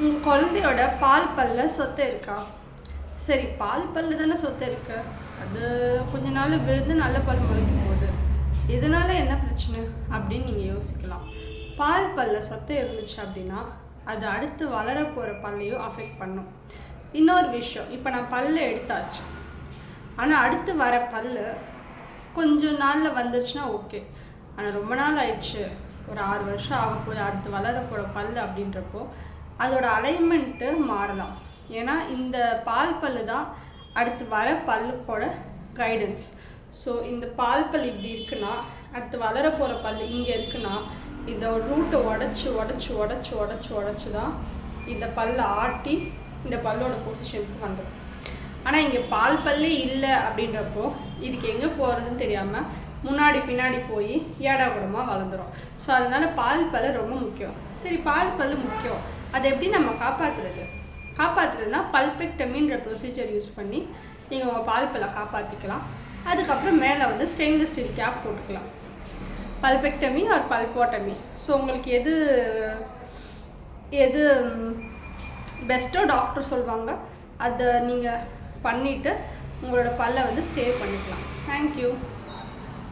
உங்கள் குழந்தையோட பால் பல்ல சொத்தை இருக்கா? சரி, பால் பல்லு தானே சொத்தை இருக்கு. அது கொஞ்ச நாள் விழுந்து நல்ல பல் முளைக்கும் போது இதனால என்ன பிரச்சனை அப்படின்னு நீங்கள் யோசிக்கலாம். பால் பல்ல சொத்தை இருந்துச்சு அப்படின்னா அது அடுத்து வளர போகிற பல்லையும் அஃபெக்ட் பண்ணும். இன்னொரு விஷயம், இப்போ நான் பல்ல எடுத்தாச்சு, ஆனால் அடுத்து வர பல் கொஞ்சம் நாளில் வந்துருச்சுன்னா ஓகே. ஆனால் ரொம்ப நாள் ஆயிடுச்சு, ஒரு 6 வருஷம் ஆகப்போது அடுத்து வளர போகிற பல் அப்படின்றப்போ அதோட அலைன்மெண்ட்டு மாறலாம். ஏன்னா இந்த பால் பல்லு தான் அடுத்து வர பல்லுக்கோட கைடன்ஸ். ஸோ இந்த பால் பல் இப்படி இருக்குன்னா அடுத்து வளர போகிற பல் இங்கே இருக்குன்னா இதோட ரூட்டை உடச்சி உடச்சி உடச்சி உடச்சி உடச்சி தான் இந்த பல்லை ஆட்டி இந்த பல்லோட பொசிஷனுக்கு வந்துடும். ஆனால் இங்கே பால் பல்லே இல்லை அப்படின்றப்போ இதுக்கு எங்கே போகிறதுன்னு தெரியாமல் முன்னாடி பின்னாடி போய் ஏடாகுடமாக வளர்ந்துடும். ஸோ அதனால் பால் பல் ரொம்ப முக்கியம். சரி, பால் பல் முக்கியம், அதை எப்படி நம்ம காப்பாற்றுறதுனா பல்பெக்டமின்ற ப்ரொசீஜர் யூஸ் பண்ணி நீங்கள் உங்கள் பால் பல்லை காப்பாற்றிக்கலாம். அதுக்கப்புறம் மேலே வந்து ஸ்டெயின்லெஸ் ஸ்டீல் கேப் போட்டுக்கலாம். பல்பெக்டமி ஆர் பல்போட்டமி. ஸோ உங்களுக்கு எது பெஸ்ட்டோ டாக்டர் சொல்லுவாங்க, அதை நீங்கள் பண்ணிவிட்டு உங்களோட பல்லை வந்து சேவ் பண்ணிக்கலாம். தேங்க்யூ.